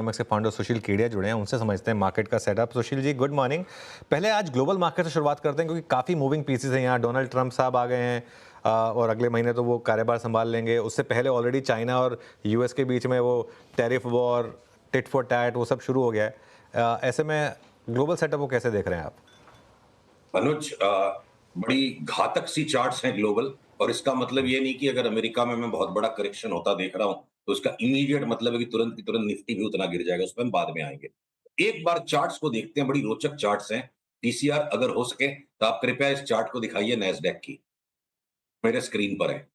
से फाउंडर सुशील केडिया जुड़े हैं, उनसे समझते हैं मार्केट का setup. Sushil ji, good morning. पहले आज ग्लोबल मार्केट से शुरुआत करते हैं क्योंकि काफ़ी मूविंग पीसेस हैं यहाँ। डोनाल्ड ट्रंप साहब आ गए हैं और अगले महीने तो वो कार्यभार संभाल लेंगे। उससे पहले ऑलरेडी चाइना और यूएस के बीच में वो tariff war, tit for tat, वो सब शुरू हो गया है। ऐसे में ग्लोबल सेटअप को कैसे देख रहे हैं आप? अनुज, बड़ी घातक सी चार्ट्स हैं ग्लोबल। और इसका मतलब ये नहीं कि अगर अमेरिका में मैं बहुत बड़ा करेक्शन होता देख रहा हूं तो उसका इमीडिएट मतलब है कि तुरंत की तुरंत निफ्टी भी उतना गिर जाएगा। उस पर हम बाद में आएंगे। एक बार चार्ट्स को देखते हैं, बड़ी रोचक चार्ट्स हैं। टीसीआर अगर हो सके तो आप कृपया इस चार्ट को दिखाइए, नैस्डैक की। मेरे स्क्रीन पर है।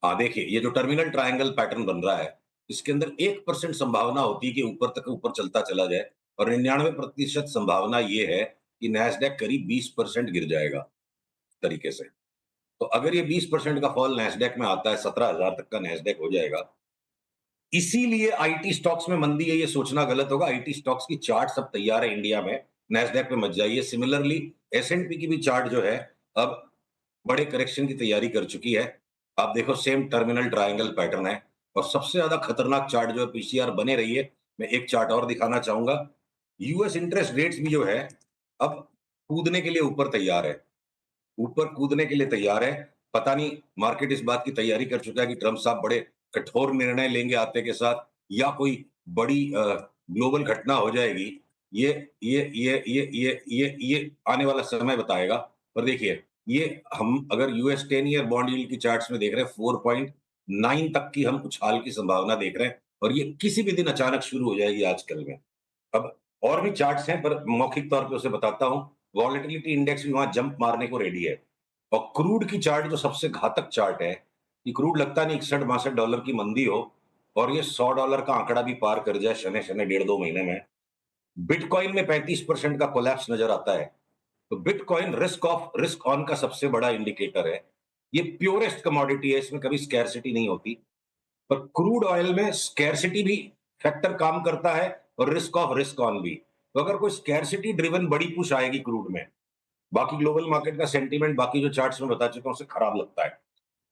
हाँ, देखिए ये जो टर्मिनल ट्रायंगल पैटर्न बन रहा है, इसके अंदर 1% संभावना होती है कि ऊपर तक ऊपर चलता चला जाए, और 99% संभावना ये है कि नैस्डैक करीब 20% गिर जाएगा तरीके से। तो अगर ये 20% का फॉल नैस्डैक में आता है, 17,000 तक का नैस्डैक हो जाएगा। इसीलिए आईटी स्टॉक्स में मंदी है, ये सोचना गलत होगा। आईटी स्टॉक्स की चार्ट सब तैयार है इंडिया में, नैस्डैक पे मत जाइए। सिमिलरली एसएंडपी की भी चार्ट जो है, अब बड़े करेक्शन की तैयारी कर चुकी है। आप देखो, सेम टर्मिनल ट्रायंगल पैटर्न है। और सबसे ज्यादा खतरनाक चार्ट जो है, पीसीआर बने रही है। मैं एक चार्ट और दिखाना चाहूंगा। यूएस इंटरेस्ट रेट्स भी जो है, अब कूदने के लिए ऊपर तैयार है। ऊपर कूदने के लिए तैयार है। पता नहीं मार्केट इस बात की तैयारी कर चुका है कि ट्रम्प साहब बड़े कठोर निर्णय लेंगे आते के साथ, या कोई बड़ी ग्लोबल घटना हो जाएगी। ये आने वाला समय बताएगा। पर देखिए, ये हम अगर यूएस 10 ईयर बॉन्ड यील्ड की चार्ट्स में देख रहे हैं, 4.9 तक की हम उछाल की संभावना देख रहे हैं। और ये किसी भी दिन अचानक शुरू हो जाएगी आजकल में। अब और भी चार्ट्स हैं, पर मौखिक तौर पे उसे बताता हूं। वॉलेटिलिटी इंडेक्स भी वहां जंप मारने को रेडी है। और क्रूड की चार्ट जो सबसे घातक चार्ट है, कि क्रूड लगता नहीं 61-62 डॉलर की मंदी हो और ये $100 का आंकड़ा भी पार कर जाए शने शने 1.5-2 महीने में। बिटकॉइन में 35% का कोलैप्स नजर आता है। तो बिटकॉइन रिस्क ऑन का सबसे बड़ा इंडिकेटर है। ये प्योरेस्ट कमोडिटी है, इसमें कभी स्कैरसिटी नहीं होती। पर क्रूड ऑयल में स्कैरसिटी भी फैक्टर काम करता है, और रिस्क ऑन भी। तो अगर कोई स्कैरसिटी ड्रिवन बड़ी पुश आएगी क्रूड में, बाकी ग्लोबल मार्केट का सेंटीमेंट बाकी जो चार्ट्स में बता चुका हूं उससे खराब लगता है।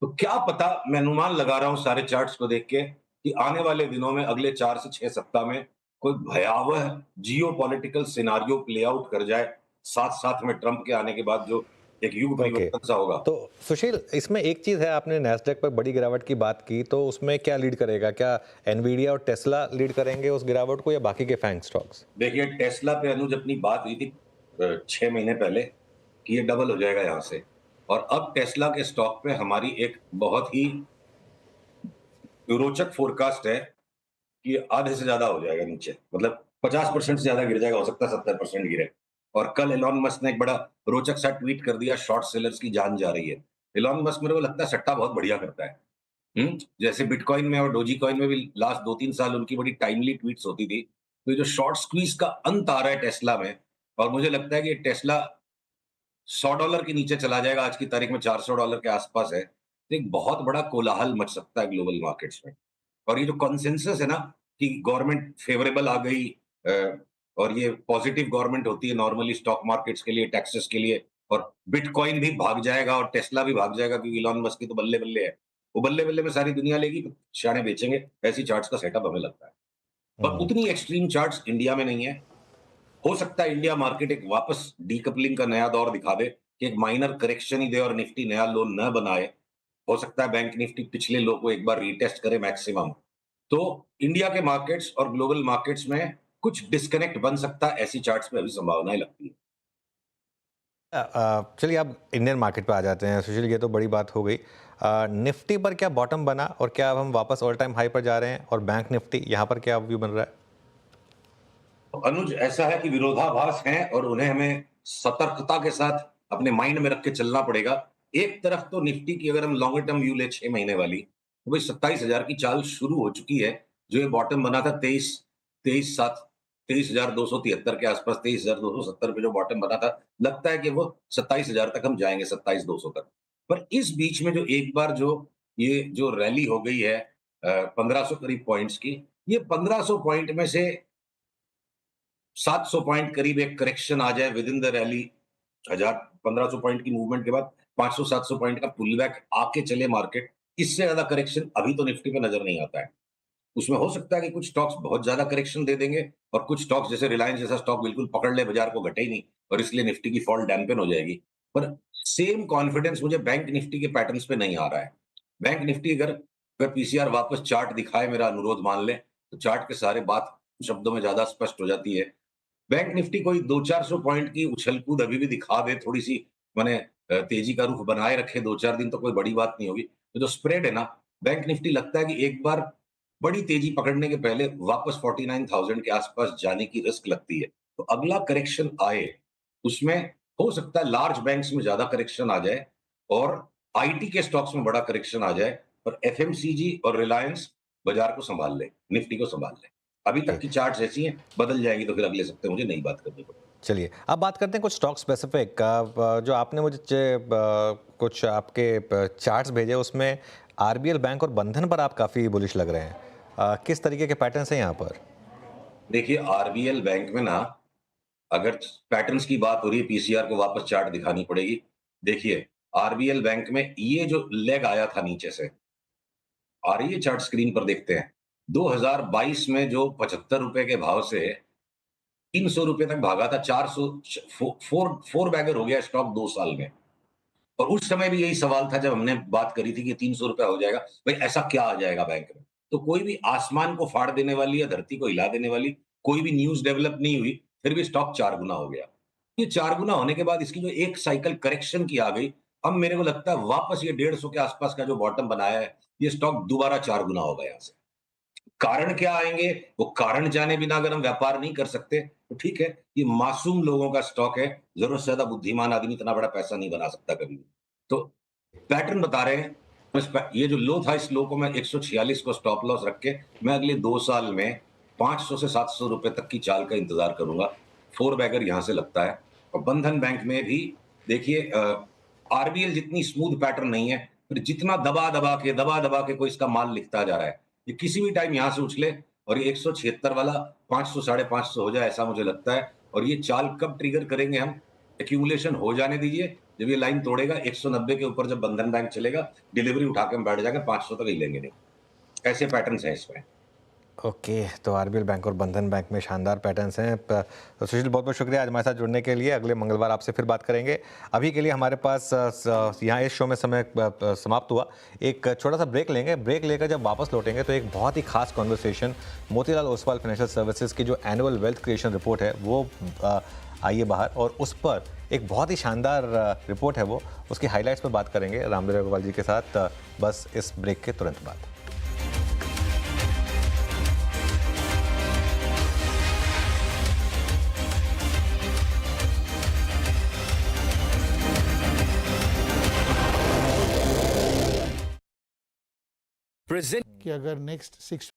तो क्या पता, मैं अनुमान लगा रहा हूं सारे चार्ट्स को देख के, कि आने वाले दिनों में, अगले 4 से 6 सप्ताह में, कोई भयावह जियो पॉलिटिकल सिनारियो प्ले आउट कर जाए, साथ साथ में ट्रंप के आने के बाद जो एक युग ओके। परिवर्तन सा होगा। तो सुशील, इसमें एक चीज़ है, आपने नैस्डैक पर बड़ी गिरावट की बात की, तो उसमें क्या लीड करेगा? क्या एनवीडिया और टेस्ला लीड करेंगे उस गिरावट को, या बाकी के फैंग स्टॉक्स? देखिए, टेस्ला पे अनुज अपनी बात हुई थी 6 महीने पहले, कि ये डबल हो जाएगा यहां से। और अब टेस्ला के स्टॉक पे हमारी एक बहुत ही रोचक फोरकास्ट है कि आधे से ज्यादा हो जाएगा नीचे, मतलब 50% से ज्यादा गिर जाएगा, हो सकता है 70% गिरे। और कल एलॉन मस्क ने एक बड़ा रोचक सा ट्वीट कर दिया, शॉर्ट सेलर्स की जान जा रही है। एलॉन मस्क, मेरे को लगता है, सट्टा बहुत बढ़िया करता है। जैसे बिटकॉइन में और डोजी कॉइन में भी लास्ट 2-3 साल उनकी बड़ी टाइमली ट्वीट्स होती थी। तो ये जो शॉर्ट स्क्वीज का अंत आ रहा है टेस्ला में, और मुझे लगता है कि टेस्ला $100 के नीचे चला जाएगा, आज की तारीख में $400 के आसपास है, तो एक बहुत बड़ा कोलाहल मच सकता है ग्लोबल मार्केट्स में। और ये जो कंसेंसस है ना, कि गवर्नमेंट फेवरेबल आ गई, और ये पॉजिटिव गवर्नमेंट होती है नॉर्मली स्टॉक मार्केट्स के लिए, टैक्सेस के लिए, और बिटकॉइन भी भाग जाएगा और टेस्ला भी भाग जाएगा, क्योंकि इलॉन मस्क की तो बल्ले बल्ले है। वो बल्ले बल्ले में सारी दुनिया लेगी, तो शाणे बेचेंगे। ऐसी चार्ट्स का सेटअप हमें लगता है। पर हुँ। उतनी एक्सट्रीम चार्ट्स इंडिया में नहीं है। हो सकता है इंडिया मार्केट एक वापस डीकपलिंग का नया दौर दिखा दे, कि एक माइनर करेक्शन ही दे और निफ्टी नया लो न बनाए। हो सकता है बैंक निफ्टी पिछले लो को एक बार रीटेस्ट करे मैक्सिमम। तो इंडिया के मार्केट्स और ग्लोबल मार्केट्स में कुछ डिस्कनेक्ट बन सकता है, ऐसी चार्ट्स में अभी संभावनाएं लगती है। चलिए अब इंडियन मार्केट पे आ जाते हैं। सुशील, ये तो बड़ी बात हो गई। निफ्टी पर क्या बॉटम बना, और क्या अब हम वापस ऑल टाइम हाई पर जा रहे हैं? और बैंक निफ्टी, यहाँ पर क्या व्यू बन रहा है? तो अनुज, ऐसा है कि विरोधाभास हैं, और उन्हें हमें सतर्कता के साथ अपने माइंड में रख के चलना पड़ेगा। एक तरफ तो निफ्टी की अगर हम लॉन्गर टर्म व्यू ले 6 महीने वाली, तो भाई 27,000 की चाल शुरू हो चुकी है। जो ये बॉटम बना था 23,273 के आसपास, 23,270 पे जो बॉटम बना था, लगता है कि वो 27,000 तक हम जाएंगे, 27,200 तक। पर इस बीच में जो एक बार जो ये जो रैली हो गई है 1500 करीब पॉइंट्स की, ये 1500 पॉइंट में से 700 पॉइंट करीब एक करेक्शन आ जाए with in the rally, 1500 point की मूवमेंट के बाद 500-700 पॉइंट का पुल बैक आके चले मार्केट, इससे ज्यादा करेक्शन अभी तो निफ्टी पे नजर नहीं आता है। उसमें हो सकता है कि कुछ स्टॉक्स बहुत ज्यादा करेक्शन दे देंगे और कुछ स्टॉक्स जैसे रिलायंस जैसा स्टॉक बिल्कुल पकड़ ले बाजार को, घटे ही नहीं और इसलिए निफ्टी की फॉल डैम्पेन हो जाएगी। पर सेम कॉन्फिडेंस मुझे बैंक निफ्टी के पैटर्न्स पे नहीं आ रहा है। बैंक निफ्टी अगर पीसीआर वापस चार्ट दिखाए, मेरा अनुरोध मान ले, तो चार्ट के सारे बात शब्दों में ज्यादा स्पष्ट हो जाती है। बैंक निफ्टी कोई 200-400 पॉइंट की उछल-कूद अभी भी दिखा दे, थोड़ी-सी माने तेजी का रुख बनाए रखे 2-4 दिन, तो कोई बड़ी बात नहीं होगी। तो जो स्प्रेड है ना, बैंक निफ्टी लगता है कि एक बार बड़ी तेजी पकड़ने के पहले वापस 49,000 के आसपास जाने की रिस्क लगती है। तो अगला करेक्शन आए, उसमें हो सकता है लार्ज बैंक्स में ज्यादा करेक्शन आ जाए और आईटी के स्टॉक्स में बड़ा करेक्शन आ जाए और एफएमसीजी और रिलायंस बाजार को संभाल ले, निफ्टी को संभाल ले। अभी तक की चार्ट्स ऐसी हैं, बदल जाएगी तो फिर अगले सप्ताह मुझे नई बात करनी पड़ेगी। चलिए, अब बात करते हैं कुछ स्टॉक स्पेसिफिक जो आपने मुझे कुछ आपके चार्ट्स भेजे, उसमें आरबीएल बैंक और बंधन पर आप काफ़ी बुलिश लग रहे हैं। किस तरीके के पैटर्न्स हैं यहाँ पर? देखिए, आरबीएल बैंक में ना, अगर पैटर्न्स की बात हो रही है, पीसीआर को वापस चार्ट दिखानी पड़ेगी। देखिए, आरबीएल बैंक में ये जो लेग आया था नीचे से, आ रही है चार्ट स्क्रीन पर, देखते हैं। 2022 में जो ₹75 के भाव से ₹300 तक भागा था, 400 फोर बैगर हो गया स्टॉक 2 साल में। और उस समय भी यही सवाल था जब हमने बात करी थी कि ₹300 हो जाएगा। भाई ऐसा क्या आ जाएगा बैंक में? तो कोई भी आसमान को फाड़ देने वाली या धरती को हिला देने वाली कोई भी न्यूज़ डेवलप नहीं हुई, फिर भी स्टॉक 4 गुना हो गया। ये 4 गुना होने के बाद इसकी जो एक साइकिल करेक्शन की आ गई, अब मेरे को लगता है वापस ये 150 के आसपास का जो बॉटम बनाया है, ये स्टॉक दोबारा 4 गुना होगा यहाँ से। कारण क्या आएँगे? वो कारण जाने बिना अगर हम व्यापार नहीं कर सकते, तो ठीक है, ये मासूम लोगों का स्टॉक है, ज़रूरत से ज़्यादा बुद्धिमान आदमी इतना बड़ा पैसा नहीं बना सकता कभी भी। तो पैटर्न बता रहे हैं, ये जो लो था, इस लो को मैं 146 को स्टॉप लॉस रख के मैं अगले 2 साल में 500 से ₹700 तक की चाल का इंतज़ार करूँगा। 4 बैगर यहाँ से लगता है। और बंधन बैंक में भी देखिए, आरबीएल जितनी स्मूथ पैटर्न नहीं है, फिर जितना दबा-दबा के कोई इसका माल लिखता जा रहा है। ये किसी भी टाइम यहाँ से उछले और ये 176 वाला 500 साढ़े 500 हो जाए, ऐसा मुझे लगता है। और ये चाल कब ट्रिगर करेंगे हम? एक्यूमुलेशन हो जाने दीजिए। जब ये लाइन तोड़ेगा 190 के ऊपर, जब बंधन बैंक चलेगा, डिलीवरी उठा के हम बैठ जाएंगे, 500 तक हिलेंगे नहीं। ऐसे पैटर्न्स हैं इसमें। ओके, तो आरबीएल बैंक और बंधन बैंक में शानदार पैटर्न्स हैं। तो सुशील, बहुत बहुत शुक्रिया आज हमारे साथ जुड़ने के लिए। अगले मंगलवार आपसे फिर बात करेंगे। अभी के लिए हमारे पास यहाँ इस शो में समय समाप्त हुआ। एक छोटा सा ब्रेक लेंगे। ब्रेक लेकर जब वापस लौटेंगे तो एक बहुत ही खास conversation, Motilal Oswal financial services की जो एनुअल वेल्थ क्रिएशन रिपोर्ट है वो आई है बाहर, और उस पर एक बहुत ही शानदार रिपोर्ट है, वो उसकी हाईलाइट्स पर बात करेंगे रामदेव अग्रवाल जी के साथ, बस इस ब्रेक के तुरंत बाद। कि अगर नेक्स्ट 6